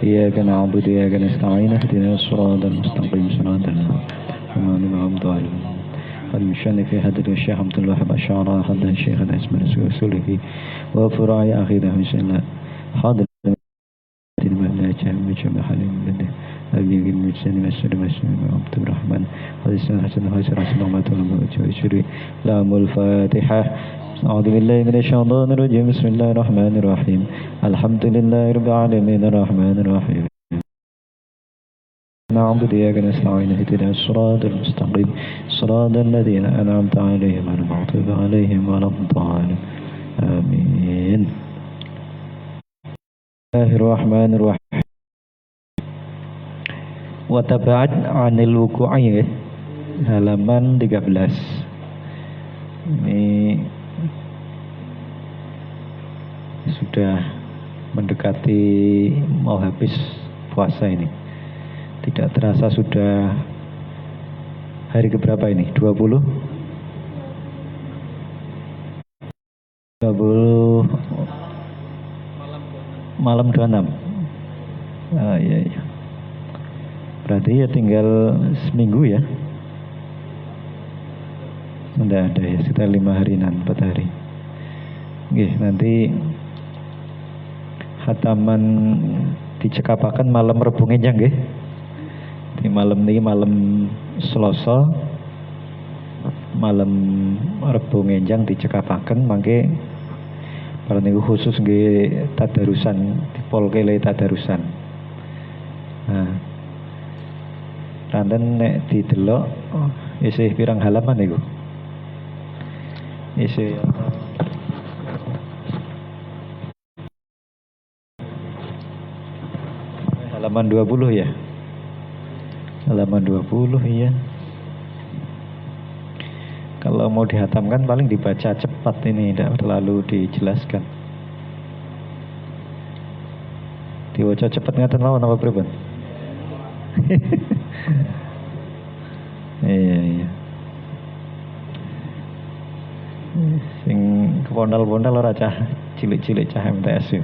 إياك نعبد وإياك نستعين اهدنا الصراط المستقيم صراط الذين أنعمت عليهم المشان في هذا الشيخ عبد الوهاب الشعراء هذا الشيخ الأسمى رسوله وفراء أخيره إن شاء الله حاضر المهلاك وجمع حليم بده أبي المجسن مسر مسلم عبد الرحمن هذا السنة حسن حسن رسول الله وجوشري لام الفاتحة أعوذ بالله من الشيطان الرجيم بسم الله الرحمن الرحيم الحمد لله رب العالمين الرحمن الرحيم نعبد إياك نستعين اهدنا الصراط المستقيم صراط الذين أنعمت عليهم غير المغضوب عليهم ولا الضالين آمين الله الرحمن الرحيم وتبعد عن الوقوع halaman 13 ini sudah mendekati mau habis puasa ini. Tidak terasa sudah hari keberapa ini? 20 malam 26. Iya. Berarti ya tinggal seminggu ya. Sudah ada ya, sekitar 5 harian, 4 hari. Oke, nanti hataman dicekapakan malam Rebo ngenjang nggih. Di malam ini malam Selasa malam Rebo ngenjang dicekapaken mangke para niku khusus nggih tadarusan dipolke le tadarusan. Nah, ranten nek didelok isih pirang halaman niku? Isih halaman 20 ya. Halaman 20 ya. Kalau mau dihatamkan paling dibaca cepat ini, tidak terlalu dijelaskan. Diwaca cepat ngaten mawon apa pripun? Iya. Sing kepondal-pondal ora cah cilik-cilik cah MTS ya.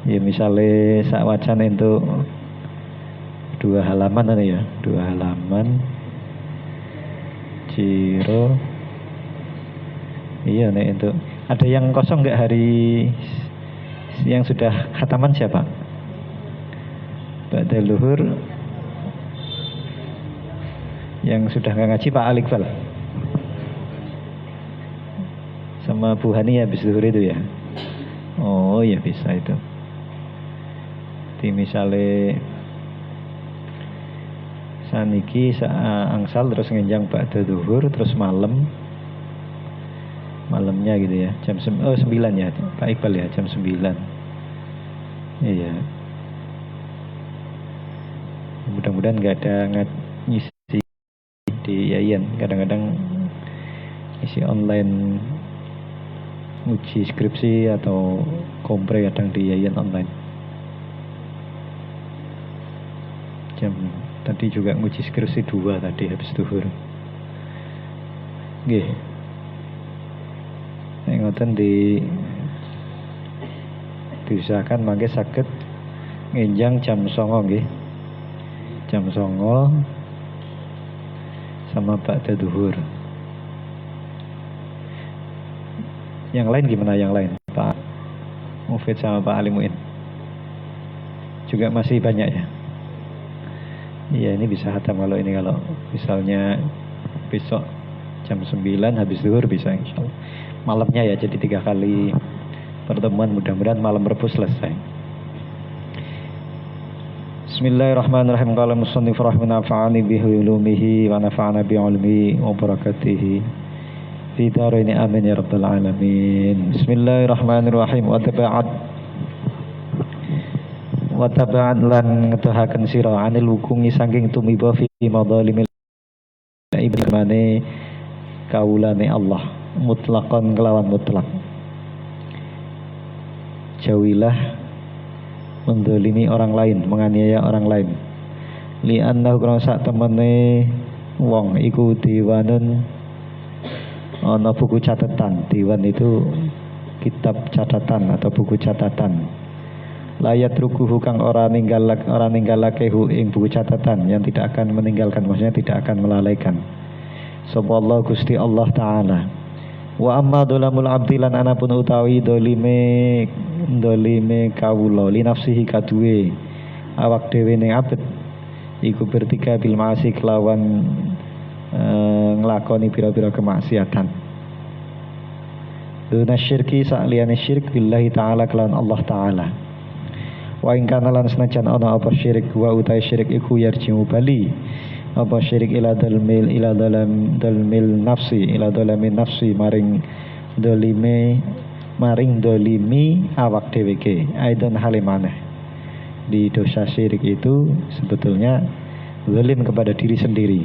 Ya misalnya sak wacan itu 2 halaman ya, 2 halaman Ciro. Iya nih itu. Ada yang kosong nggak hari yang sudah khataman siapa? Ba'da luhur yang sudah nggak ngaji Pak Alikfal sama Bu Hani habis luhur itu ya. Oh ya bisa itu. Di misalnya saniki angsal terus ngenjang ba'da zuhur terus malamnya gitu ya jam 9 ya Pak Iqbal ya jam 9. Iya, mudah-mudahan nggak ada ngisi di Yayan. Kadang-kadang isi online uji skripsi atau kompre kadang di Yayan online. Tadi juga nguji skripsi 2 tadi habis zuhur. Nggih. Nek ngoten diusahakan mangke saged ngenjang jam 09.00 nggih. Jam 09.00 sama ba'da zuhur. Yang lain gimana yang lain? Pak Mufid sama Pak Alimuin. Juga masih banyak ya. Iya ini bisa hatam kalau misalnya besok jam 9 habis zuhur bisa insyaallah. Malamnya ya jadi 3 kali pertemuan, mudah-mudahan malam Rebo selesai. Bismillahirrahmanirrahim. Qala musannif rahimahullah nafa'ani bi ulumihi wa nafa'ana bi ilmihi wa barakatihi fi darain amin ya rabbal alamin. Bismillahirrahmanirrahim. Wa taba'an lan ngetuhaken sira anil wukungi saking tumiba fi madzalimil ibadane kaulane Allah mutlaqan kelawan mutlak. Jauhilah mendolimi orang lain, menganiaya orang lain. Li'annahu kana sak temene wong iku diwanun ana buku catatan. Diwan itu kitab catatan atau buku catatan. Layat rukuhu kang ora ninggalake hu ing buku catatan, yang tidak akan meninggalkan, maksudnya tidak akan melalaikan. Sapa Allah Gusti Allah Ta'ala. Wa amma dolamul abdi lan anapun utawi dolime kawula li nafsihi kaduwe awak dhewe ning abet iku bertiga bil ma'asi kelawan nglakoni pira-pira kemaksiatan. Duna syirki sa'liyane syirik billahi ta'ala kelawan Allah Ta'ala. Wa ing kana lan senajan ana apa syirik wa utai syirik iku yarjimu bali apa syirik ila dalmil nafsi maring dolimi awak dheweke aidon halimane. Di dosa syirik itu sebetulnya zalim kepada diri sendiri.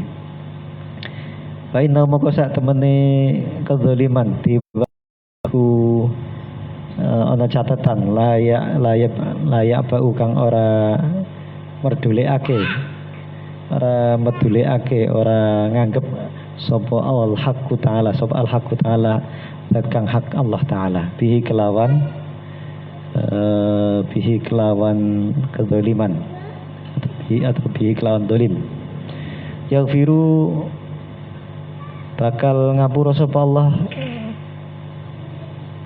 Fa inna moko sak temene kezaliman tibaku ana catatan layak bau kang ora medulekake ora nganggep sapa al haqqu ta'ala zat kang hak Allah Ta'ala bihi kelawan kezaliman atau bihi kelawan dolim. Yaghfiru bakal ngapura sapa Allah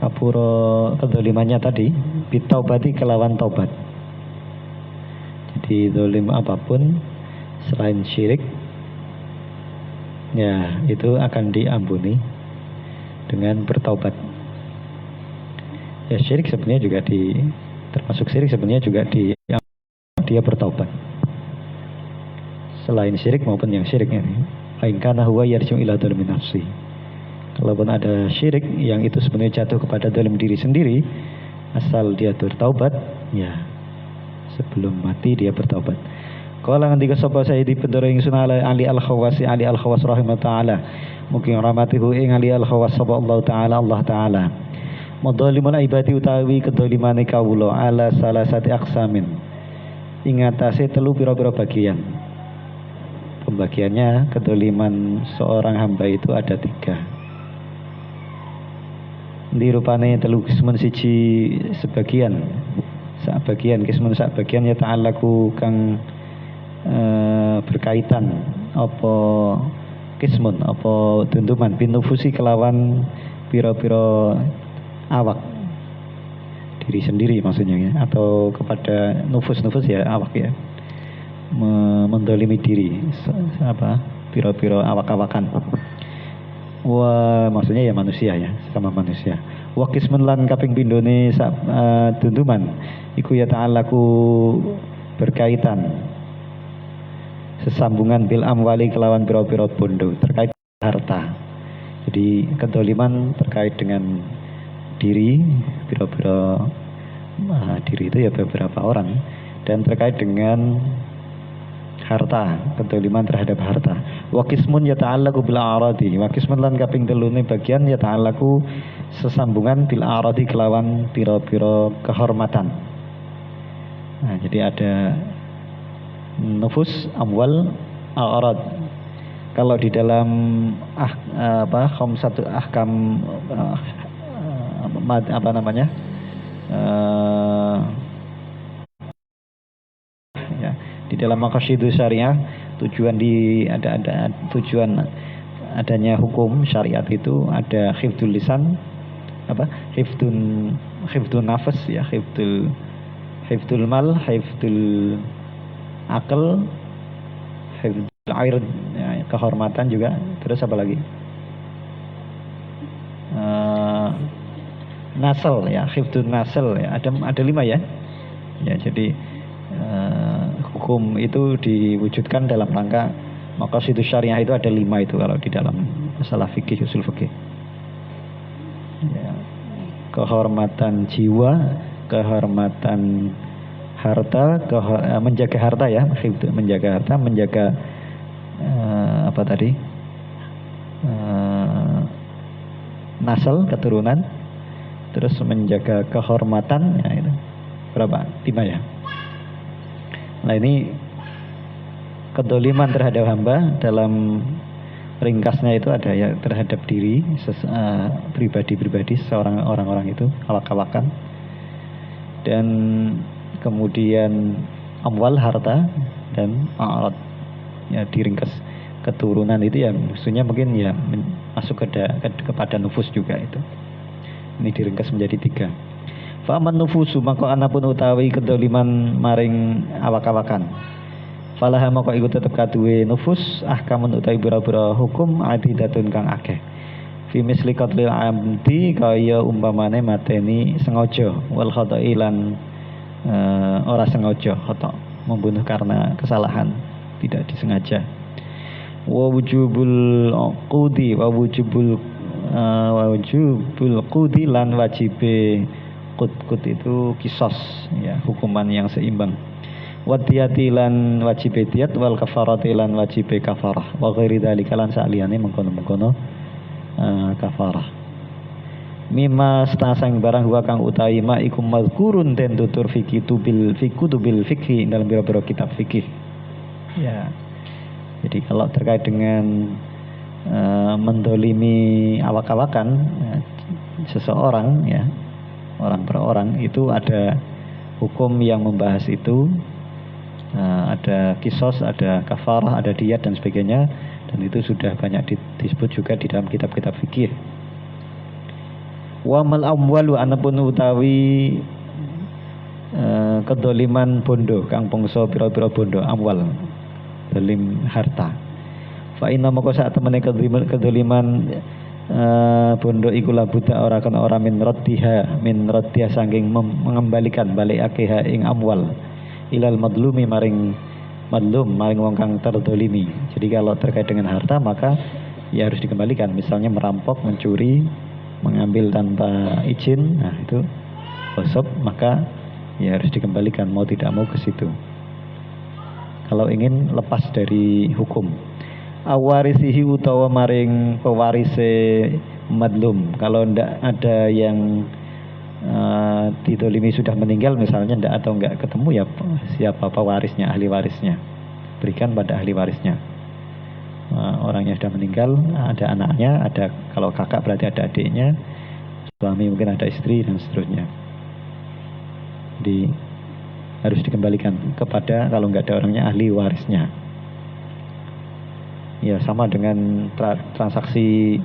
ngapura kezalimannya tadi bitaubati kelawan taubat. Jadi zalim apapun selain syirik ya itu akan diampuni dengan bertaubat. Ya syirik sebenarnya juga termasuk syirik sebenarnya juga dia bertaubat. Selain syirik maupun yang syiriknya. Fa in kana huwa yarji'u ila dzalmi nafsi. Kalaupun ada syirik yang itu sebenarnya jatuh kepada dalam diri sendiri, asal dia bertaubat, ya sebelum mati dia bertaubat. Kala ngendika sapa Sayyidi Pendoro ingsun Ali Al-Khawas rahimahullah taala. Mungkin rahmatihu ing Ali Al-Khawas sapa Allah taala. Madzalimul ibadi utawi kedzalimane kawula ala salasati aqsamin. Ing atase telu pira-pira bagian. Pembagiannya kedzaliman seorang hamba itu ada 3. Di rupane telu kismun siji sebagian sak bagian ya ta'alaku kang berkaitan apa kismun apa tuntuman binufusi kelawan pira-pira awak diri sendiri maksudnya ya, atau kepada nufus ya awak ya, mendolimi diri pira-pira awak-awakan. Wah, maksudnya ya manusia ya, sama manusia. Wa kismun lan kaping pindhone tuntuman iku ya ta'alaku berkaitan sesambungan bil amwali kelawan pira-pira bondo terkait harta. Jadi kedoliman terkait dengan diri, pira-pira diri itu ya beberapa orang, dan terkait dengan harta, kedoliman terhadap harta. Wa qismun yata'allaqu bil a'radi, wa qismun lan kaping telune bagian yata'allaqu sesambungan bil a'radi kelawan pira-pira kehormatan. Nah, jadi ada nufus, amwal, a'rad. Kalau di dalam khamsatu ahkam ya, di dalam maqasidus syariah tujuan tujuan adanya hukum syariat itu ada hifdzul lisan, hifdzun nafas ya, hifdzul mal, hifdzul akal, hifdzul air ya, kehormatan juga. Terus apa lagi? Nasl ya, hifdzun nasl ya, ada 5 ya. Ya, jadi hukum itu diwujudkan dalam rangka maqasidus syariah itu ada 5 itu kalau di dalam masalah fikih, usul fikih. Ya, kehormatan jiwa, kehormatan harta, menjaga harta ya, menjaga harta, menjaga nasl keturunan, terus menjaga kehormatan ya, itu berapa? 5 ya. Nah, ini kedoliman terhadap hamba dalam ringkasnya itu ada ya terhadap diri pribadi-pribadi seorang orang-orang itu awak-awakan, dan kemudian amwal harta dan a'rad ya diringkas. Keturunan itu ya maksudnya mungkin ya masuk kepada nufus juga itu. Ini diringkas menjadi 3. Fa'aman nufusu maka anapun utawi kedoliman maring awak-awakan. Falaha maka iku tetep kaduwe nufus ahkamun utawi bura-bura hukum adidatun kang akeh. Fi misli qatlil amdi kaya umpamane mateni sengaja wal khata'i lan ora sengaja khata, membunuh karena kesalahan, tidak disengaja. Wa wujubul qudi wa wujubul qudi lan wajibe qud itu kisos ya, hukuman yang seimbang. Wa diyati lan wajibe diyat wal kafarati lan wajibe kafarah wa ghairi dzalika lan saliyane mengkono-mengkono kafarah. Mimma stasang barang wa kang utawi ma ikum mazkurun den tutur fikih bil fikhi dalam biro-biro kitab fikih ya. Jadi kalau terkait dengan mendolimi awak-awakan ya, seseorang ya, orang per orang itu ada hukum yang membahas itu, ada kisos, ada kafarah, ada diyat dan sebagainya, dan itu sudah banyak disebut juga di dalam kitab-kitab fikih. Wa mal amwalu anapun utawi kedoliman bondo kang bangsa pira-pira bondo amwal dolim harta. Fa inna maka sak temene kedoliman bondo iku labuda ora kan ora min raddiha saking mengembalikan balik akeha ing amwal ilal madlumi maring wong kang terdolimi. Jadi kalau terkait dengan harta maka ya harus dikembalikan, misalnya merampok, mencuri, mengambil tanpa izin, nah itu ghasab, maka ya harus dikembalikan mau tidak mau ke situ. Kalau ingin lepas dari hukum. Awarisihi utawa maring pewarise madlum. Kalau ndak ada yang didolimi sudah meninggal misalnya ndak atau enggak ketemu ya siapa pewarisnya, ahli warisnya. Berikan pada ahli warisnya. Orang yang sudah meninggal, ada anaknya, ada kalau kakak berarti ada adiknya, suami mungkin ada istri dan seterusnya. Harus dikembalikan kepada kalau nggak ada orangnya ahli warisnya. Ya sama dengan transaksi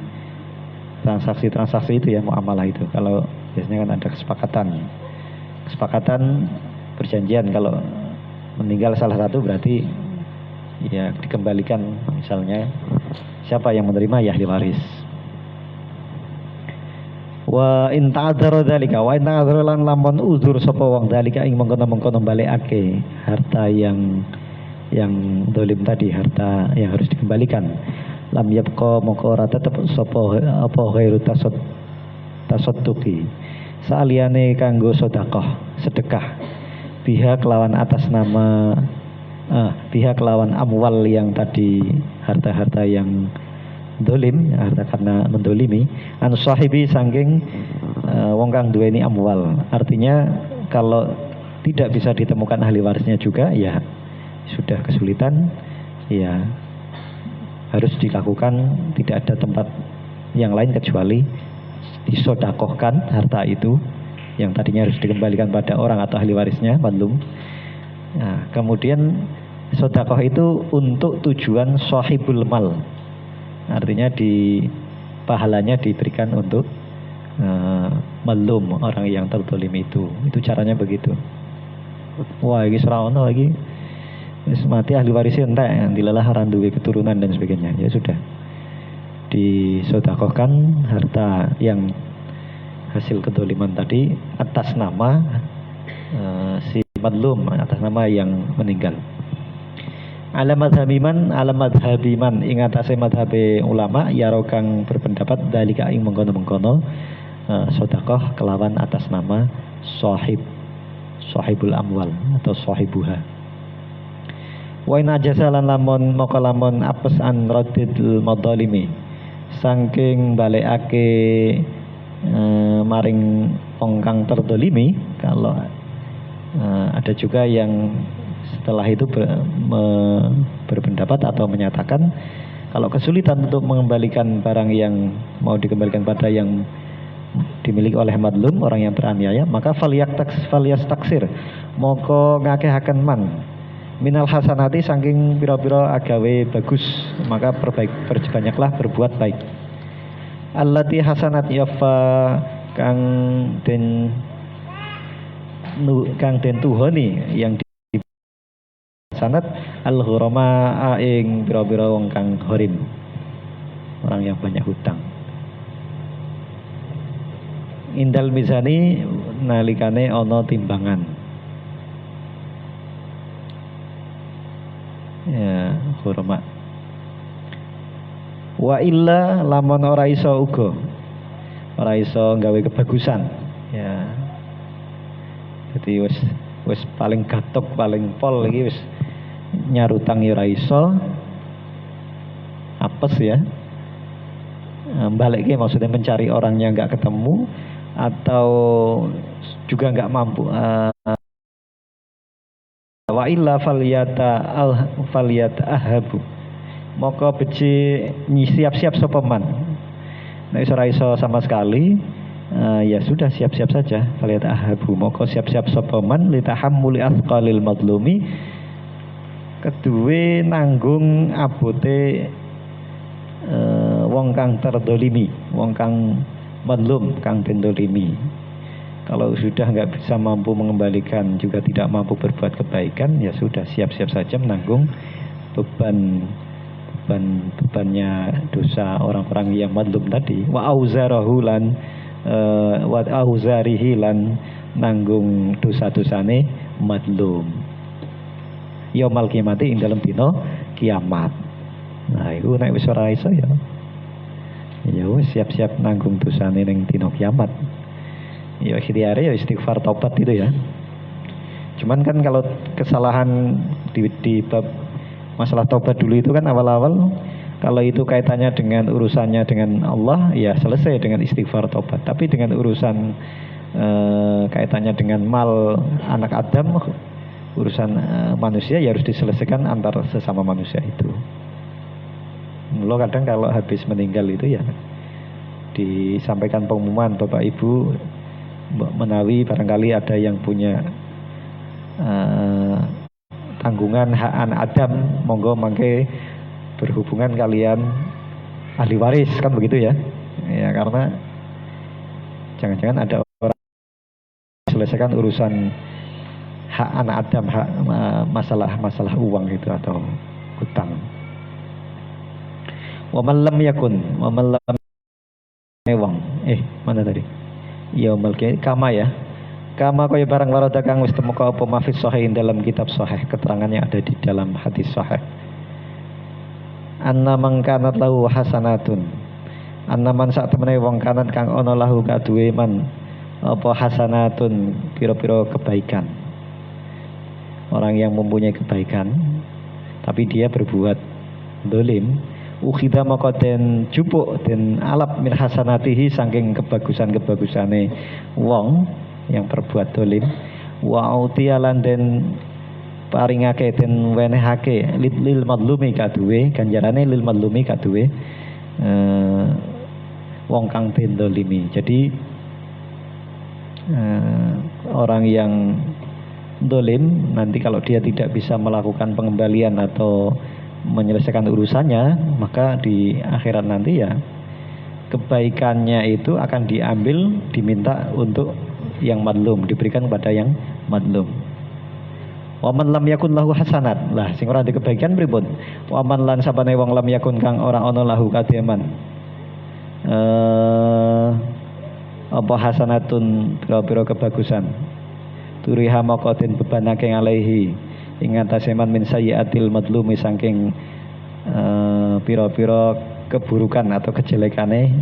itu ya, muamalah itu. Kalau biasanya kan ada kesepakatan perjanjian, kalau meninggal salah satu berarti ya dikembalikan, misalnya siapa yang menerima ya ahli waris. Wa in ta'adzara dzalika wa in ta'adzara lan lamun uzur sapa wong dzalika ing mengkono-mengkono balekake harta yang dolim tadi, harta yang harus dikembalikan, lam yabqa moko ora tetep sapa apa ghairu tasadduqi saliyane kanggo sedekah biha kelawan atas nama biha kelawan amwal yang tadi, harta-harta yang dolim, harta karena mendolimi, an sahibi sangking wong kang duweni amwal. Artinya kalau tidak bisa ditemukan ahli warisnya juga ya sudah kesulitan, ya harus dilakukan, tidak ada tempat yang lain kecuali disodakohkan harta itu yang tadinya harus dikembalikan pada orang atau ahli warisnya madlum. Nah, kemudian sodakoh itu untuk tujuan sahibul mal. Artinya pahalanya diberikan untuk madlum, orang yang terdolim itu. Itu caranya begitu. Wah, ini serawono lagi. Mati ahli warisnya entek, dilalah randuwe keturunan dan sebagainya. Ya sudah. Disodakohkan harta yang hasil kedoliman tadi atas nama si madlum, atas nama yang meninggal. Alamat habiman ing atase madhabe ulama ya kang berpendapat dalika ing mengkono-mengkono sedekah kelawan atas nama sahibul amwal atau sahibuha. Wa in ajazalan lamun maka lamun apes an raddil madalimi saking balekake maring wong kang terdolimi. Kalau ada juga yang setelah itu berpendapat atau menyatakan Kalau kesulitan untuk mengembalikan barang yang mau dikembalikan pada yang dimiliki oleh madlum, orang yang teraniaya, maka falyastaksir, moko ngakehaken man minal hasanati saking pira-pira agawe bagus, maka perbanyaklah berbuat baik. Allati hasanat yafa kang den tuhoni yang sanat al ghurama ing pira-pira wong kang horim, orang yang banyak hutang. Indal mizani nalikane ana timbangan. Ya, ghurama. Wa illa lamun ora iso uga. Ora iso gawe kebagusan. Ya. Jadi wis paling gatok, paling pol iki wis nyarutang ya ora iso. Apes ya. Balik maksudnya mencari orangnya nggak ketemu atau juga nggak mampu. Wa illa falyata ahabu. Moko beci siap-siap sapa man. Nek ora iso sama sekali, ya sudah siap-siap saja. Falyata ahabu. Moko siap-siap sapa man litahammuli athqalil madlumi. Kedue nanggung abote wong kang terdolimi, wong kang madlum, kang terdolimi. Kalau sudah nggak bisa mampu mengembalikan, juga tidak mampu berbuat kebaikan, ya sudah siap-siap saja menanggung bebannya dosa orang-orang yang madlum tadi. Wa auzarahu lan wa auzarihi lan nanggung dosa-dosane madlum. Yaumul qiyamati ing dalem dina kiamat. Nah, itu nek wis ora iso ya. Ya wis siap-siap nanggung dosane ning dina kiamat. Ya ikhtiare ya istighfar taubat itu ya. Cuman kan kalau kesalahan di bab masalah taubat dulu itu kan awal-awal, kalau itu kaitannya dengan urusannya dengan Allah, ya selesai dengan istighfar taubat. Tapi dengan urusan kaitannya dengan mal anak Adam, urusan manusia ya harus diselesaikan antar sesama manusia itu. Lo kadang kalau habis meninggal itu ya disampaikan pengumuman, Bapak Ibu menawi barangkali ada yang punya tanggungan hak anak Adam, monggo mangke berhubungan kalian ahli waris, kan begitu ya. Ya karena jangan-jangan ada orang selesaikan urusan hak anak Adam, hak masalah uang itu atau hutang. Wa man lam yakun, wa man lam ewang. Mana tadi? Yaumul qiyamah kama ya. Kama kaya barang warada kang wis temeka apa mafis sahih dalam kitab sahih, keterangannya ada di dalam hadis sahih. Anna man kanat lahu hasanatun. Anna man sak temene wong kanat kang ana lahu kaduwe man apa hasanatun, pira-pira kebaikan. Orang yang mempunyai kebaikan tapi dia berbuat dolim, ukhidha maka den jupuk den alap min hasanatihi saking kebagusan-kebagusane wong yang berbuat dolim, wa utialan den paringake den wenehake lil madlumi kaduwe, ganjarane lil madlumi kaduwe wong kang den dolimi. Jadi orang yang dolim nanti kalau dia tidak bisa melakukan pengembalian atau menyelesaikan urusannya, maka di akhirat nanti ya kebaikannya itu akan diambil, diminta untuk yang madlum, diberikan kepada yang madlum. Wa man lam yakun lahu hasanat. Lah sing ora ndek kebaikan pripun? Wa man lan sabane wong lam yakun kang ora ana lahu kademan apa hasanatun, pira-pira kebagusan. Turiha maka den bebanake alaihi ing atase man min sayyiatil madlumi saking pira-pira keburukan atau kejelekane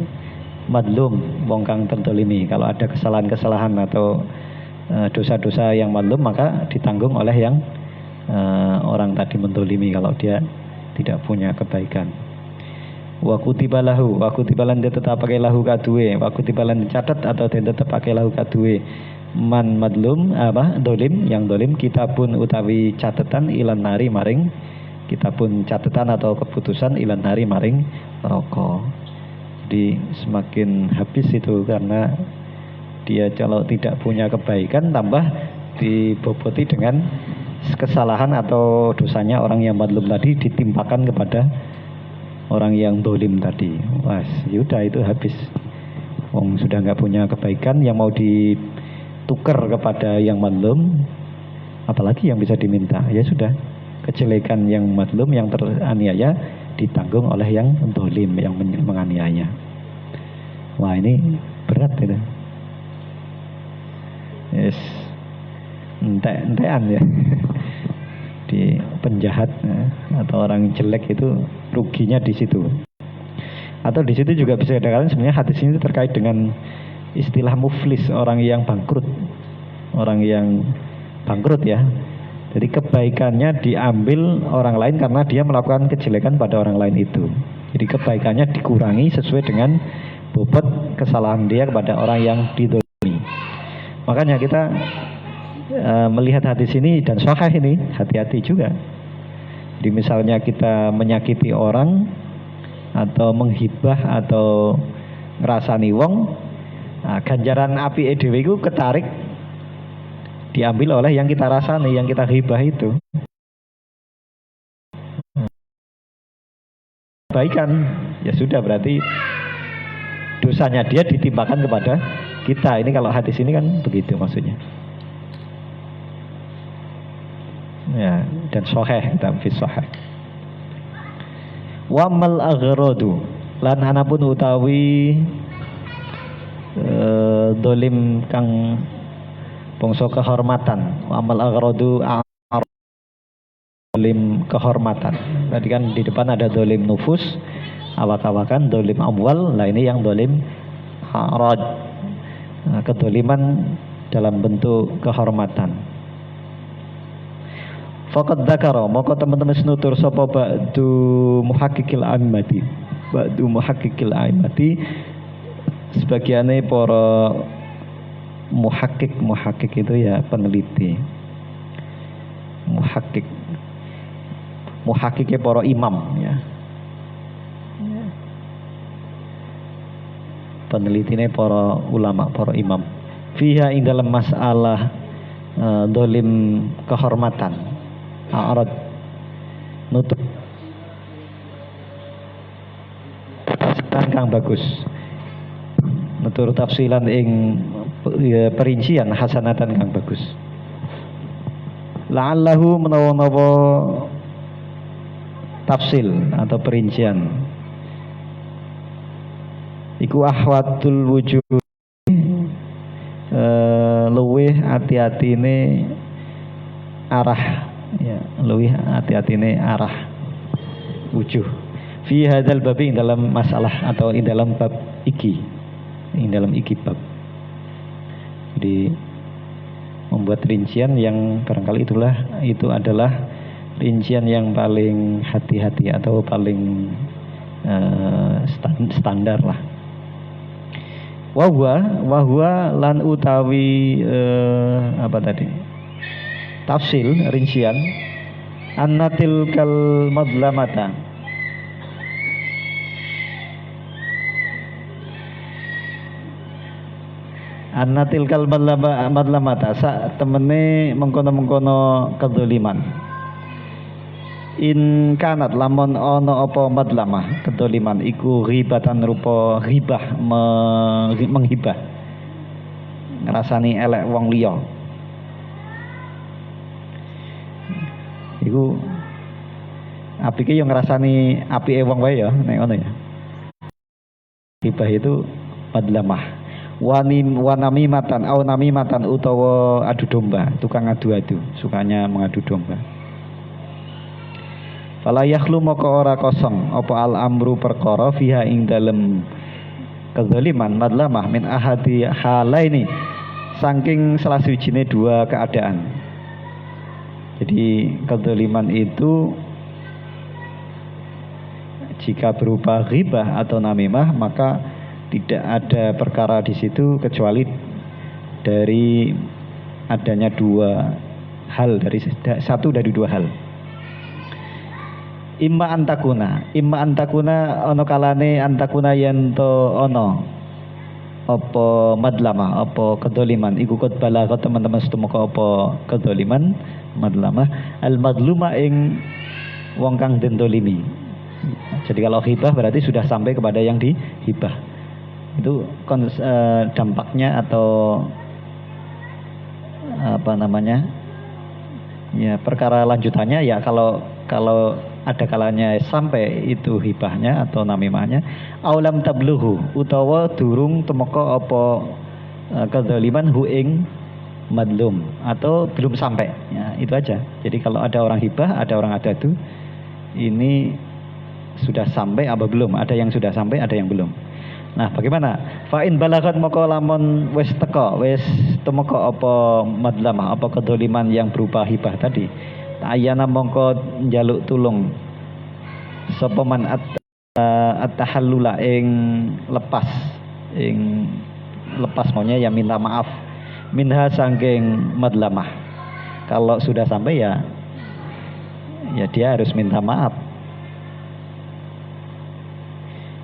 madlum, wong kang terdolimi. Kalau ada kesalahan-kesalahan atau dosa-dosa yang madlum, maka ditanggung oleh yang orang tadi mendolimi kalau dia tidak punya kebaikan. Wa kutibalahu, wa kutibalan dia tetap pakai lahu kaduwe, wa kutibalan dicatat atau dia tetap pakai lahu kaduwe man madlum dolim, yang dolim, kita pun utawi catatan ilan nari maring kita pun catatan atau keputusan ilan hari maring neraka. Jadi semakin habis itu karena dia kalau tidak punya kebaikan tambah diboboti dengan kesalahan atau dosanya orang yang madlum tadi ditimpakan kepada orang yang dolim tadi. Wah, yaudah itu habis. Wong sudah nggak punya kebaikan yang mau ditukar kepada yang madlum, apalagi yang bisa diminta. Ya sudah, kejelekan yang madlum yang teraniaya ditanggung oleh yang dolim yang menganiaya. Wah, ini berat itu. Yes, entean ya. Di penjahat atau orang jelek itu ruginya di situ. Atau di situ juga bisa dikatakan sebenarnya hadis ini terkait dengan istilah muflis, orang yang bangkrut. Orang yang bangkrut ya. Jadi kebaikannya diambil orang lain karena dia melakukan kejelekan pada orang lain itu. Jadi kebaikannya dikurangi sesuai dengan bobot kesalahan dia kepada orang yang didolimi. Makanya kita melihat hadis ini dan sahih ini hati-hati juga. Jadi misalnya kita menyakiti orang atau menghibah atau ngrasani wong, ganjaran api dhewe iku ketarik diambil oleh yang kita rasani, yang kita hibah itu. Kebaikan ya sudah berarti dosanya dia ditimpakan kepada kita. Ini kalau hadis ini kan begitu maksudnya. Ya, dan sahih kita fi sahih. Wa mal aghradu lan anapun utawi dolim kang bangsa kehormatan. Wa mal aghradu dolim kehormatan. Tadi kan di depan ada dolim nufus, awak-awakan, dolim amwal. Nah ini yang dolim arad, kedoliman dalam bentuk kehormatan. Faqad dzakara, maka teman-teman senutur sapa ba'du muhakkikil a'immati. Ba'du muhakkikil a'immati sebagiannya para muhakkik itu ya peneliti. Muhakkiknya para imam ya. Penelitinya para ulama, para imam. Fiha ing dalam masalah dolim kehormatan. Arad nutup tafsiran kang bagus, nutur tafsilan ing perincian hasanatan kang bagus. La'allahu menawa-nawa tafsil atau perincian iku ahwatul wujud luweh hati-hatine arah ya, luwih hati-hatine arah wujuh fi hadzal babi dalam masalah atau di dalam bab iki, dalam iki bab. Jadi membuat rincian yang barangkali itu adalah rincian yang paling hati-hati atau paling standar lah. Wahwa lan utawi apa tadi? Tafsil rincian annatil kal madlamata sak temene mengkono-mengkono kedzaliman. In kanat lamun ana apa madlamah kedzaliman iku ghibatan rupa ghibah menghibah ngrasani elek wong liya. Iku apike yo ngrasani apike wong wae ya nek ngono ya. Ghibah itu madlamah. Wanamimatan au namimatan utawa adu domba, tukang adu-adu, sukanya mengadu domba. Fala yakhlu maka ora kosong apa al amru perkara fiha ing dalem kezaliman madlamah min ahadi halaini saking salah suwijine dua keadaan. Jadi kezaliman itu jika berupa ghibah atau namimah maka tidak ada perkara di situ kecuali dari adanya dua hal, dari satu dari dua hal. imma antakuna ono kalane antakuna yen to ono apa madlamah apa kedoliman iku kot balaghah teman-teman setemeka apa kedoliman madlamah al madluma ing wong kang den dolimi. Jadi kalau hibah berarti sudah sampai kepada yang dihibah. Itu dampaknya atau apa namanya? Ya, perkara lanjutannya ya kalau ada kalanya sampai itu hibahnya atau namimahnya aulam tabluhu utawa durung temeka apa kedzaliman hu ing madlum atau belum sampai. Ya, itu aja. Jadi kalau ada orang hibah, ada orang adadu, ini sudah sampai apa belum? Ada yang sudah sampai, ada yang belum. Nah, bagaimana? Fa in balagat maka lamun wis teka, wis temeka apa madlamah, apa kedzaliman yang berupa hibah tadi. Ayana mongko njaluk tulung sapa man at-tahallula ing lepas maunya ya minta maaf minha sangking madlamah. Kalau sudah sampai ya dia harus minta maaf.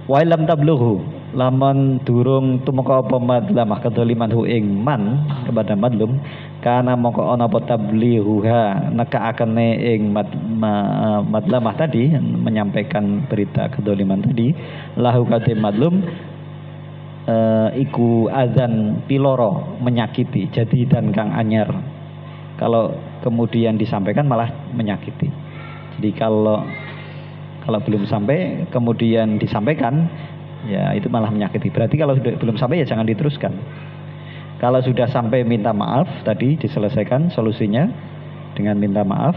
Wa lam tablughu lamun durung tumeka apa madlamah kedzaliman hu ing man kepada madlum kana mongko ana apa tablighuha nekaakene ing madlamah tadi menyampaikan berita kedzaliman tadi lahu kadhe madlum iku azan piloro menyakiti jadi dan kang anyar. Kalau kemudian disampaikan malah menyakiti. Jadi kalau belum sampai kemudian disampaikan ya itu malah menyakiti. Berarti kalau sudah belum sampai ya jangan diteruskan. Kalau sudah sampai minta maaf tadi diselesaikan solusinya dengan minta maaf.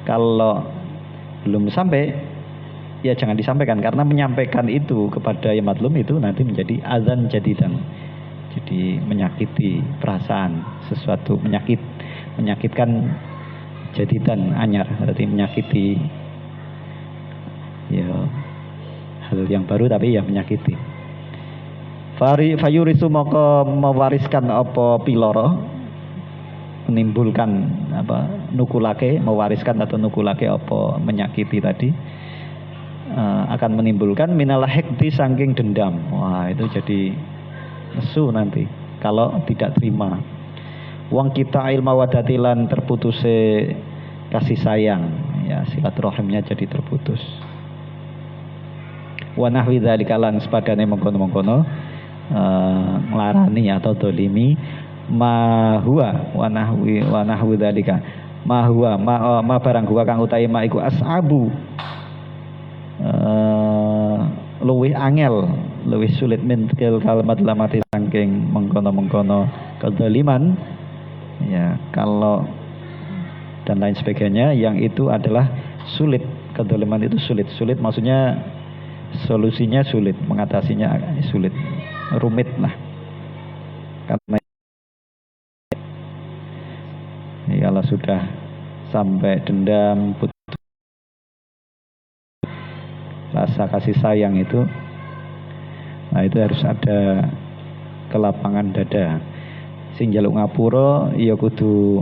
Kalau belum sampai ya jangan disampaikan karena menyampaikan itu kepada yang madlum itu nanti menjadi azan jadidan. Jadi menyakiti perasaan sesuatu menyakitkan jadidan anyar berarti menyakiti ya hal yang baru tapi ya menyakiti. Fayurisu maka mewariskan apa piloro menimbulkan apa nukulake mewariskan atau nukulake apa menyakiti tadi akan menimbulkan minal hikdi saking dendam. Wah itu jadi nesu nanti kalau tidak terima. Wong kita ilma wadatilan terputusnya kasih sayang ya silaturahimnya jadi terputus. Wa nahwi dzalika lan sepadane mengkono-mengkono nglarani atau dolimi ma huwa wa nahwi dzalika ma huwa ma barang huwa kang utahe ma iku as'abu luwih angel luwih sulit min kalimat lamati saking mengkono-mengkono kedzaliman ya kalau dan lain sebagainya yang itu adalah sulit. Kedzaliman itu sulit maksudnya solusinya sulit, mengatasinya sulit, rumit lah. Karena ya, kalau sudah sampai dendam, putus, rasa kasih sayang itu, nah itu harus ada kelapangan dada. Sing jaluk ngapura, ya kudu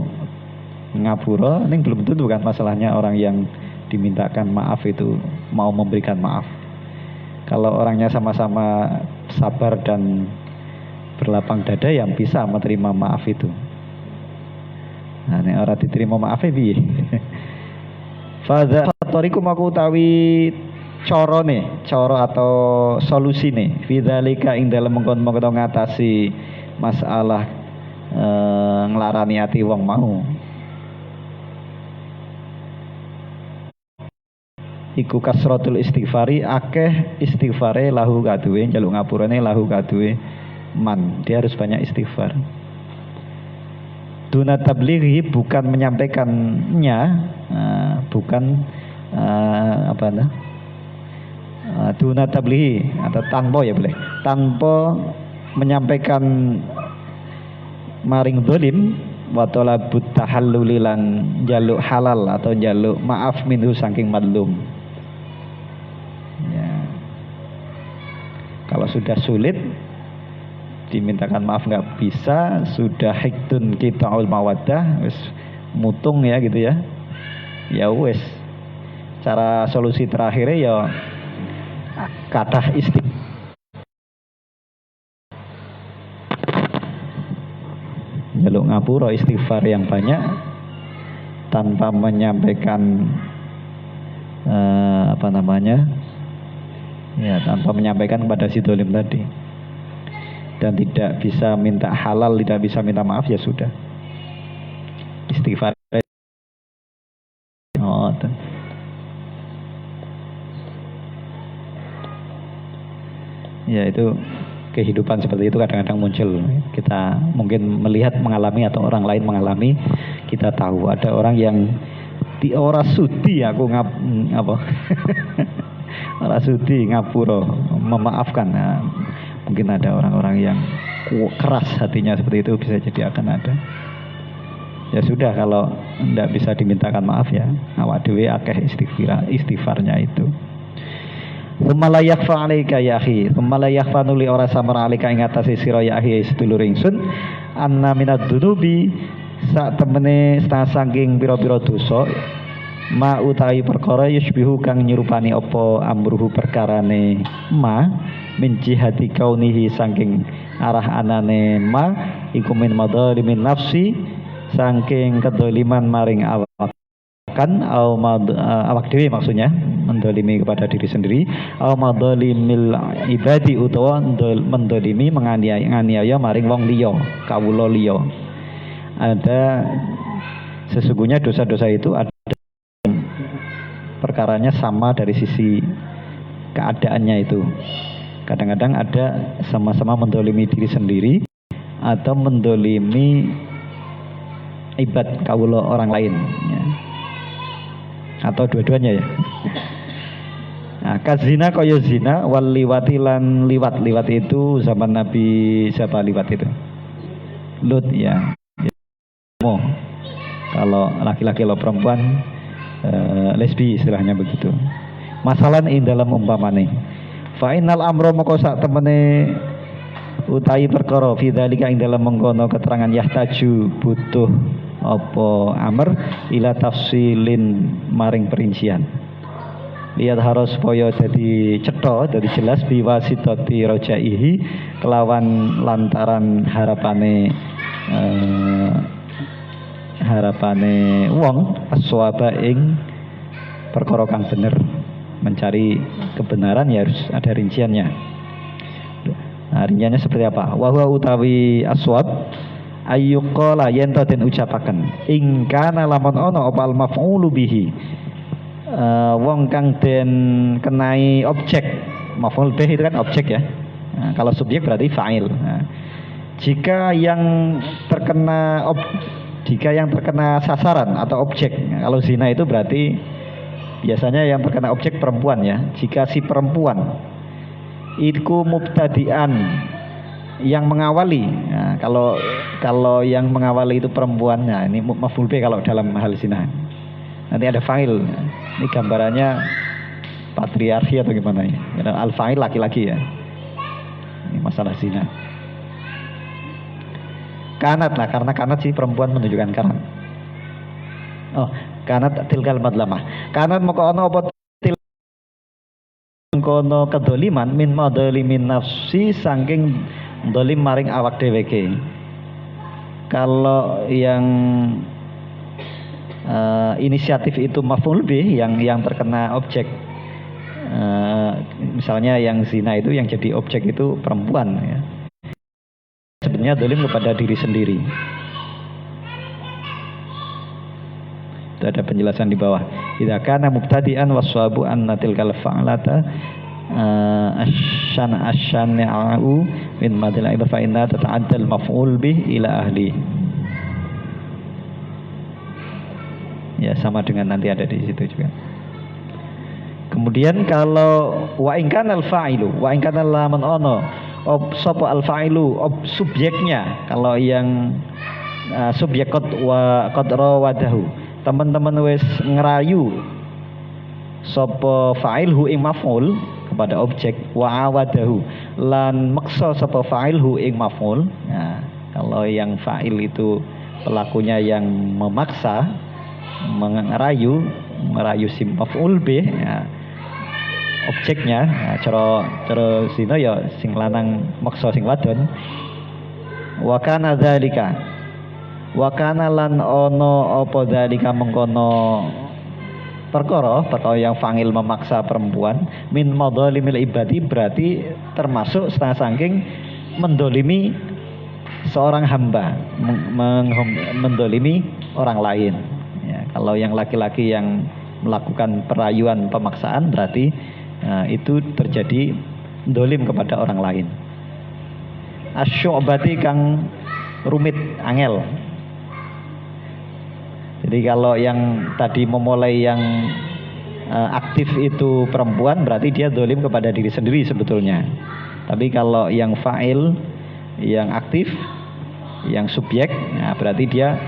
ngapura. Ini belum tentu kan masalahnya orang yang dimintakan maaf itu mau memberikan maaf. Kalau orangnya sama-sama sabar dan berlapang dada yang bisa menerima maaf itu. Nah, nek ora diterima maaf piye? Fadza toriku maku utawi cara atau solusine fidzalika ing dalem mengkon-mengkon ngatasi masalah nglarani ati wong mau. Iku kasratul istighfari akeh istighfare lahu kaduwe njaluk ngapurane lahu kaduwe man dia harus banyak istighfar. Duna tablighi bukan menyampaikannya bukan duna tablighi atau tanpa ya boleh tanpa menyampaikan maring dolim wa talabut tahallulilan jaluk halal atau jaluk maaf minhu saking madlum. Kalau sudah sulit dimintakan maaf nggak bisa, sudah hikdun qita'ul mawaddah wis mutung ya gitu ya. Ya wis Cara solusi terakhirnya ya kathah jaluk ngapura, istighfar yang banyak tanpa menyampaikan tanpa menyampaikan kepada si dolim tadi, dan tidak bisa minta halal, tidak bisa minta maaf, ya sudah istighfar. Ya itu kehidupan seperti itu kadang-kadang muncul. Kita mungkin melihat, mengalami, atau orang lain mengalami. Kita tahu ada orang yang di ora sudi aku ora sudi ngapura, memaafkan. Nah, mungkin ada orang-orang yang keras hatinya seperti itu, bisa jadi akan ada. Ya sudah, kalau tidak bisa dimintakan maaf ya awak dhewe akeh istighfarnya itu. Tsumma la yakhfa 'alaika ya akhi, tsumma la yakhfa nuli ora samar 'alaika ing atase sira ya akhi sedulur ingsun, anna minad dzunubi sak temene saking pira-pira dosa, ma utahi perkara yusbihu kang nyerupani apa amruhu perkarane ma min jihati kaunihi saking arah anane ma iku min madhalimin nafsi, saking kedoliman maring awak kan awak dewi, maksudnya mendolimi kepada diri sendiri, au madzalimil ibadi utawa mendolimi menganiaya maring wong liya, kawula liya. Ada sesungguhnya dosa-dosa itu ada perkaranya sama dari sisi keadaannya itu. Kadang-kadang ada sama-sama mendolimi diri sendiri atau mendolimi ibad kawula orang lain ya. Atau dua-duanya ya. Nah, kazina koyo zina wal liwati lan liwat. Liwat itu zaman Nabi siapa liwat itu? Lut ya. Kalau laki-laki lo perempuan lesbi istilahnya begitu. Masalan ing dalam umpamane. Fa innal amra moko sak temene utahi perkara fi dzalika ing dalam mengkono keterangan yahtaju butuh apa amr ila tafsilin maring perincian. Lihat harus supaya jadi cetha, jadi jelas biwasitati rojaihi kelawan lantaran harapane wong aswaba ing perkara kang bener. Mencari kebenaran ya harus ada rinciannya. Nah, rinciannya seperti apa? Wa huwa utawi aswab ayyuqala yen to den ucapaken ing kana lamun ana apa al maf'ulu bihi wong kang den kenai objek. Maf'ul bih itu kan objek ya. Nah, kalau subjek berarti fa'il. Nah, jika yang terkena sasaran atau objek, kalau zina itu berarti biasanya yang terkena objek perempuan ya. Jika si perempuan itu mubtadi'an yang mengawali, nah, kalau yang mengawali itu perempuan, nah ini maf'ul bih kalau dalam hal zina. Nanti ada fa'il. Ini gambarannya patriarki atau gimana ya? Al fa'il laki-laki ya. Ini masalah zina. Kanat lah, karena kanat si perempuan menunjukkan kanat. Oh, kanat tilkal madlamah. Kanat moko ana apa kono kedoliman min madolimin nafsi saking dolim maring awak dheweke. Kalau yang inisiatif itu maf'ul bih, yang terkena objek, misalnya yang zina itu yang jadi objek itu perempuan ya. Sebenarnya dolim kepada diri sendiri. Itu ada penjelasan di bawah. Idza kana mubtadi'an waswabu anna tilkal fa'lata asyanna'u min madil aib fa inna tata'addal maf'ul bih ila ahli. Ya sama dengan nanti ada di situ juga. Kemudian kalau wa in kana al-fa'ilu wa in kana lamun ono sapa al-fa'ilu subjeknya, kalau yang subjek qadra wadahu, teman-teman wis ngerayu sapa fa'il hu ing maf'ul kepada objek, wa awadahu lan maksa sapa fa'il hu ing maf'ul. Nah, kalau yang fa'il itu pelakunya yang memaksa, merayu, merayu si maf'ul bih ya, objeknya ya, cara zina ya sing lanang maksa sing wadon. Wa kana dzalika wa kana lan ono apa dzalika mengkono perkara yang fa'il memaksa perempuan min madzalimil ibadi, berarti termasuk setengah saking mendolimi seorang hamba, mendolimi orang lain ya. Kalau yang laki-laki yang melakukan perayuan pemaksaan berarti itu terjadi dolim kepada orang lain. Asy'ubati kang rumit angel. Jadi kalau yang tadi memulai yang aktif itu perempuan, berarti dia dolim kepada diri sendiri sebetulnya. Tapi kalau yang fa'il, yang aktif, yang subjek, nah berarti dia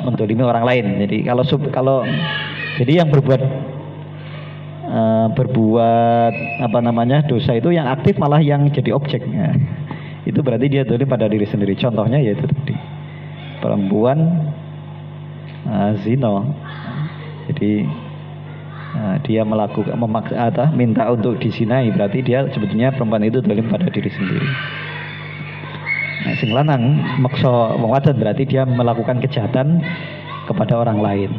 mendolimi orang lain. Jadi jadi yang berbuat dosa itu yang aktif malah yang jadi objek. Nah, itu berarti dia dolim pada diri sendiri. Contohnya yaitu tadi perempuan zina, jadi dia minta untuk disinai, berarti dia sebetulnya perempuan itu dolim pada diri sendiri. Nah, sing lanang maksa wong wadon berarti dia melakukan kejahatan kepada orang lain.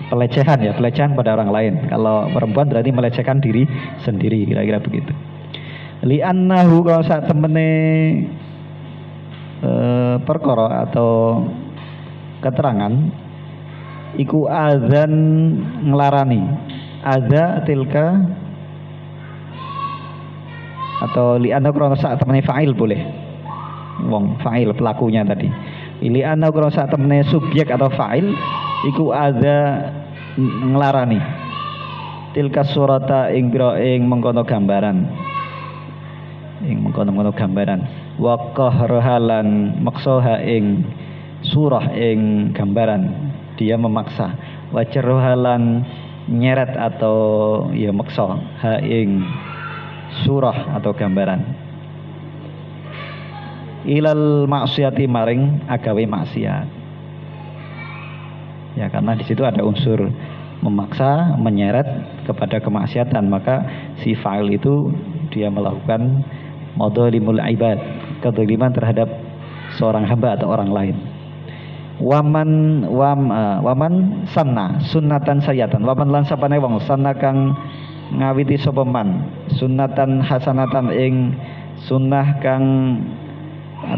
Pelecehan pada orang lain. Kalau perempuan berarti melecehkan diri sendiri, kira-kira begitu. Li'annahu kalau saat temene perkara atau keterangan iku adzan nglarani adza tilka, atau li'annahu kalau saat temene fa'il boleh wong fa'il pelakunya tadi. Li'annahu kalau saat temene subjek atau fa'il iku adza nglarani tilka surata ing mengkono gambaran, wa qahrahalan maksaha ing surah ing gambaran, dia memaksa. Wa cerhalan nyeret atau ya maksa ha ing surah atau gambaran. Ilal maksiati maring agawe maksiat. Ya karena di situ ada unsur memaksa, menyeret kepada kemaksiatan, maka si fa'il itu dia melakukan madzalimul ibad, kedzaliman terhadap seorang hamba atau orang lain. Waman sanna sunnatan sayatan, waman lan sapane wong sanna kang ngawiti sapa man sunnatan hasanatan ing sunnah kang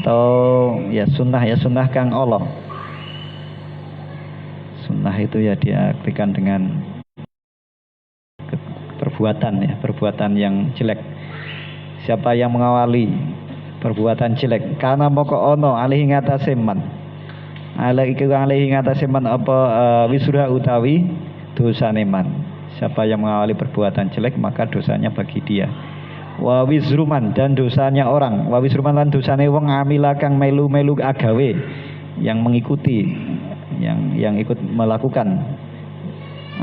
atau sunnah kang Allah. Sunnah itu ya diartikan dengan perbuatan yang jelek. Siapa yang mengawali perbuatan jelek karena moko ono alih ngatasé man alih ngatasé man apa wisra utawi dosane man. Siapa yang mengawali perbuatan jelek maka dosanya bagi dia. Wa wizruman, dan dosanya orang. Wa wizruman lan dosane wong amila kang melu-melu agawe, yang mengikuti, yang ikut melakukan.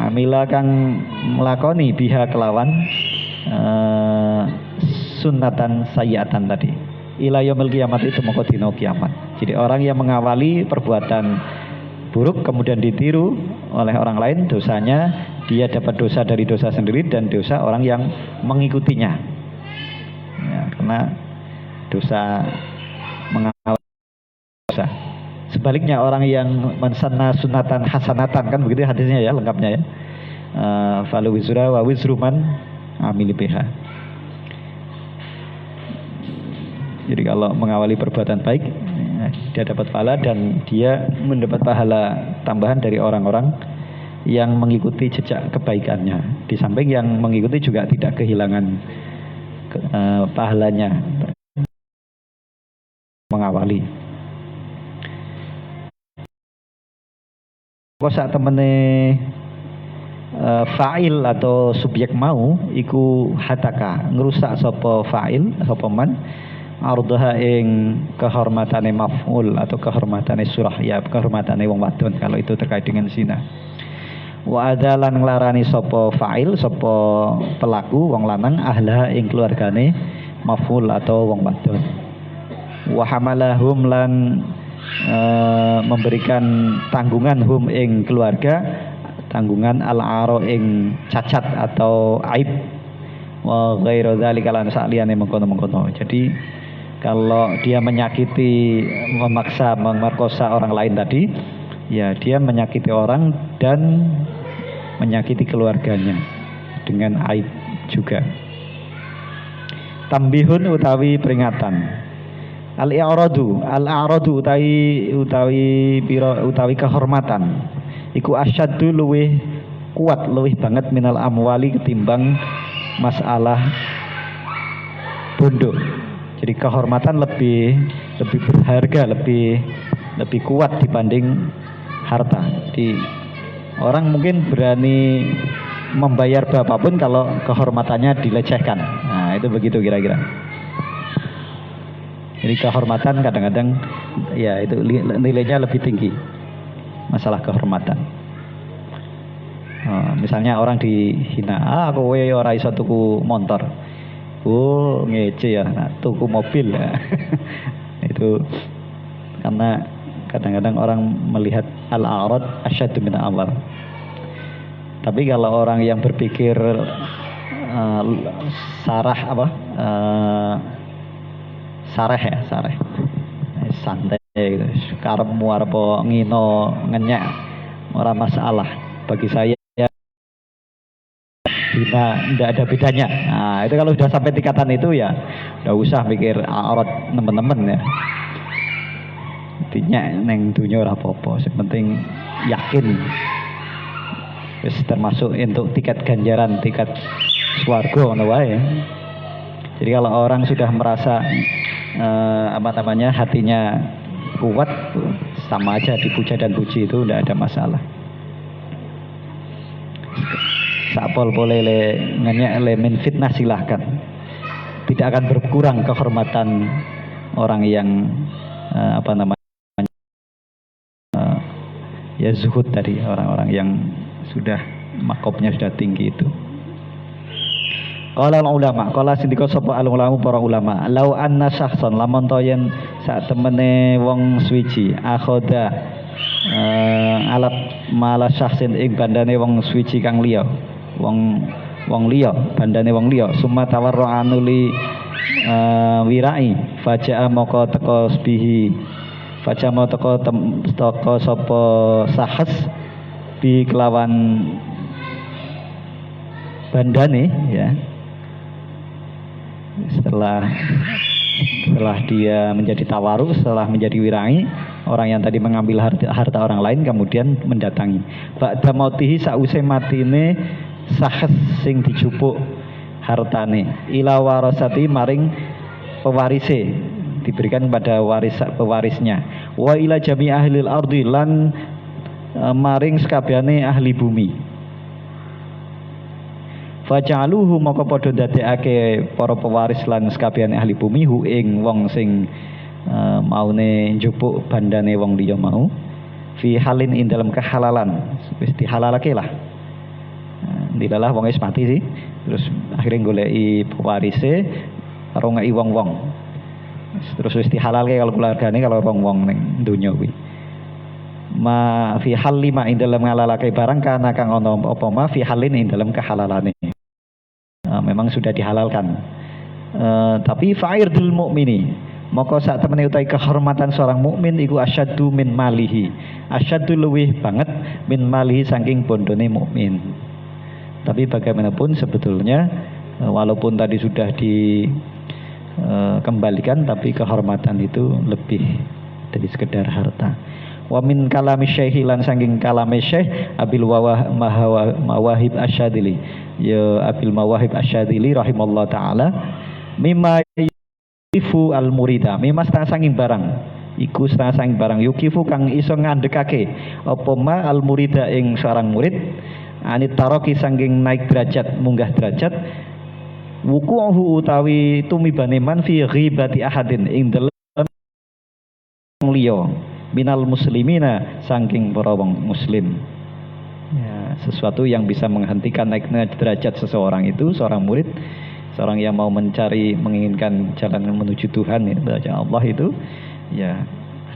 Amila kang melakoni biha kelawan sunnatan sayyatan tadi. Ila yaumil kiamat itu moko dina kiamat. Jadi orang yang mengawali perbuatan buruk kemudian ditiru oleh orang lain, dosanya dia dapat dosa dari dosa sendiri dan dosa orang yang mengikutinya. Ya, karena dosa mengawali dosa. Sebaliknya orang yang mensanna sunatan hasanatan, kan begitu hadisnya ya, lengkapnya ya. Falu wizra wa wizruman amili biha. Jadi kalau mengawali perbuatan baik, dia dapat pahala dan dia mendapat pahala tambahan dari orang-orang yang mengikuti jejak kebaikannya. Di samping yang mengikuti juga tidak kehilangan pahalanya mengawali. Kok saat temene fa'il atau subjek mau iku hataka ngerusak sapa fa'il sapa man ardha ing kehormatane maf'ul atau kehormatane surah, ya kehormatane wong wadon kalau itu terkait dengan zina. Wa adalan nglarani sapa fa'il sapa pelaku wong lanang ahla ing keluargane maf'ul atau wong wadon. Wa hamalahum lan memberikan tanggungan hum ing keluarga tanggungan al-aro ing cacat atau aib wa ghairu dzalika lan saliyane mengkono-mengkono. Jadi kalau dia menyakiti, memaksa, memerkosa orang lain tadi, ya dia menyakiti orang dan menyakiti keluarganya dengan aib juga. Tambihun utawi peringatan. Al-i'radu utawi kehormatan. Iku asyaddu luwih kuat, luwih banget minal amwali ketimbang masalah bondo. Jadi kehormatan lebih berharga, lebih kuat dibanding harta. Jadi orang mungkin berani membayar berapapun kalau kehormatannya dilecehkan. Nah, itu begitu kira-kira. Jadi kehormatan kadang-kadang ya itu nilainya lebih tinggi. Masalah kehormatan. Misalnya orang dihina, kowe ora iso tuku motor. Oh, ngece ya, tuku mobil. Itu karena kadang-kadang orang melihat al-a'rad asyaddu min al-awwal. Tapi kalau orang yang berpikir sarah santai gitu. Karepmu arep ngino ngenyak ora masalah. Bagi saya tidak ada bedanya. Nah, itu kalau sudah sampai tingkatan itu ya udah usah mikir aurat teman-teman ya. Intinya neng dunia ora apa-apa, yang penting yakin. Wis termasuk untuk tiket ganjaran, tiket swarga ngono wae. Jadi kalau orang sudah merasa hatinya kuat, sama aja dipuja dan puji itu tidak ada masalah. Sapol boleh le min fitnah silahkan. Tidak akan berkurang kehormatan orang yang ya zuhud tadi, orang-orang yang sudah makopnya sudah tinggi itu. Qala ulama, qala sindika sapa al ulama para ulama, lau anna syakhsan lamun to yen sak temene wong suwiji akhoda alat mala syakhsin ing bandane wong suwiji kang liya, wong liya, bandane wong liya, summa tawarra anuli wirai, faja'a moko teko bihi, faja'a moko teko sapa sahas bi kelawan bandane ya. Setelah dia menjadi tawaru, setelah menjadi wirai, orang yang tadi mengambil harta orang lain kemudian mendatangi. Ba'da mautihi sause matine sahas sing dijupuk hartane ila warasati maring pewarise, diberikan kepada pewarisnya. Wa ila jami ahlil ardi lan maring sekabehane ahli bumi. Faja'aluhu maka padha ndadekake para pewaris lan sekabehane ahli bumi hu ing wong sing maune njupuk bandane wong liya mau fi halin ing dalam kehalalan, wis dihalalake lah. Dilalah wong wis mati sih, terus akhirnya goleki pewarise karo ngeki wong-wong. Terus wis dihalalke kalau keluargane, kalau wong-wong ning donya kuwi. Ma fi halli ma ing dalam ngalalake barang kana kang ana apa ma fi halin ing dalam kehalalane. Memang sudah dihalalkan. Tapi fa'irdul mu'mini, maka sak temene utawi kehormatan seorang mukmin iku asyaddu min malihi. Asyaddu luwih banget min malihi saking bondone mukmin. Tapi bagaimanapun sebetulnya walaupun tadi sudah dikembalikan, tapi kehormatan itu lebih dari sekedar harta. Wa min kalami syekhi lan saking kalame syekh Abil Mawahib Asyadili, ya Abil Mawahib Asyadili rahimallahu taala, mimma yukifu al murida, mimma setengah saking barang iku setengah saking barang yukifu kang iso ngandekake apa ma al murida ing seorang murid anit taroki saking naik derajat, munggah derajat, wuku'uhu utawi tumibane man fi ghibati ahadin ing dalem liya minal muslimina saking para wong muslim. Ya, sesuatu yang bisa menghentikan naiknya derajat seseorang itu, seorang murid, seorang yang mau mencari, menginginkan jalan menuju Tuhan ya, Allah itu ya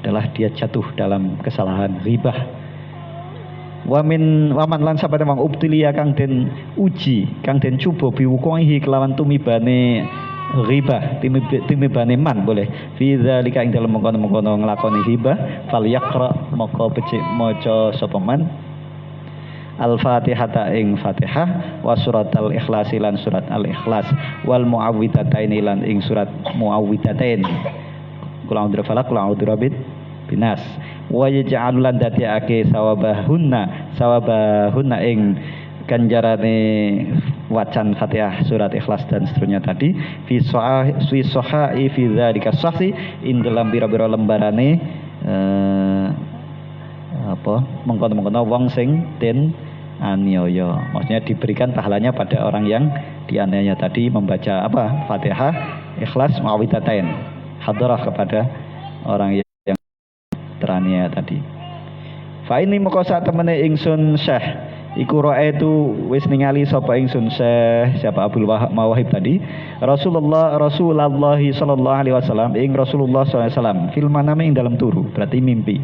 adalah dia jatuh dalam kesalahan ghibah. Waman lan sabane wong ubtilia kang den uji, kang den coba biwukuhi kelawan tumibane ghibah, timibane man boleh. Fi dzalika ing dalem mengkono-mengkono nglakoni hibah, fal yaqra maka becik maca sapa man Al-Fatihata ing Fatihah wa surat Al-Ikhlas lan surat Al-Ikhlas wal muawwidzatain lan ing surat muawwidzatain. Qul a'udzu falaq, qul a'udzu birabbin binas. Wa yaj'al lan dadiake sawabahunna ing ganjarane wacan Fatihah surat Ikhlas dan seterusnya tadi fi sahai fi dzalika sahhi ing dalam bira-bira lembarane mengkono-mengkono wong sing den aniaya. Maksudnya diberikan pahalanya pada orang yang dianiaya tadi membaca Fatihah, Ikhlas, Muawwidzatain. Hadarah kepada orang yang teraniaya tadi. Fa ini moko sak temene ingsun Syekh iku raaitu wis ningali sapa ingsun Syekh siapa Abdul Mawahib tadi Rasulullah sallallahu alaihi wasallam ing Rasulullah sallallahu alaihi wasallam fil manami ing dalam turu berarti mimpi.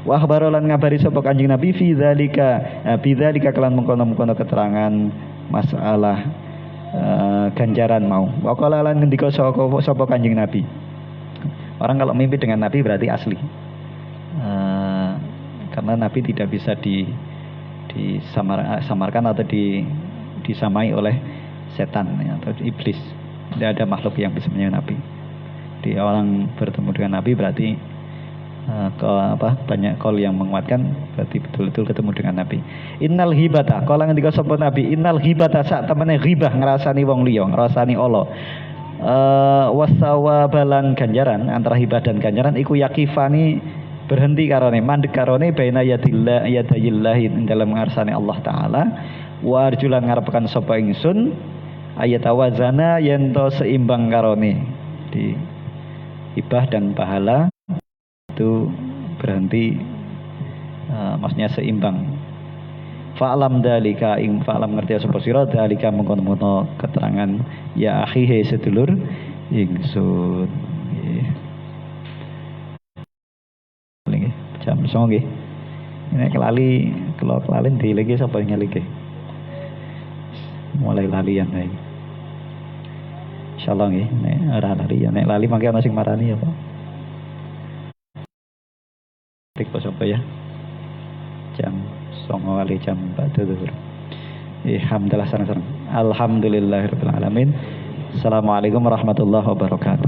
Wa akhbarolan ngabari sapa Kanjeng Nabi fi dzalika kelan mengkono-mengkono keterangan masalah ganjaran mau. Wa qala lan ngendika sapa Kanjeng Nabi. Orang kalau mimpi dengan Nabi berarti asli. Karena Nabi tidak bisa disamarkan atau disamai oleh setan atau iblis. Tidak ada makhluk yang bisa menyamai Nabi. Di orang bertemu dengan Nabi berarti banyak kol yang menguatkan berarti betul-betul ketemu dengan Nabi. Innal hibata kala ngendika sapa Nabi innal hibata sak temene ghibah ngrasani wong liya ngrasani Allah. Wasawabalan ganjaran antara hibah dan ganjaran iku yakifani berhenti karone mandek karone baina yadayillahi dalam ngarsane Allah taala wa arjulan ngarepaken sapa ingsun ayatawazana yen to seimbang karone di hibah dan pahala itu berhenti maksudnya seimbang. Fa'lam dalika ing fa'lam ngerti sapa sira dalika mengkono-mengkono keterangan ya akhihe sedulur ingsun. Nggih. Jam 09.00 nggih. Nek kalau kelalen dilege sapa nyalike. Mulai lalian ae. Insyaallah nggih, nek ora lali ya nek lali mangke ana sing marani ya, Pak. Tik sapa ya? Jam 09.00 jam 4 zuhur. Alhamdulillah sareng. Alhamdulillahirabbil alamin. Assalamualaikum warahmatullahi wabarakatuh.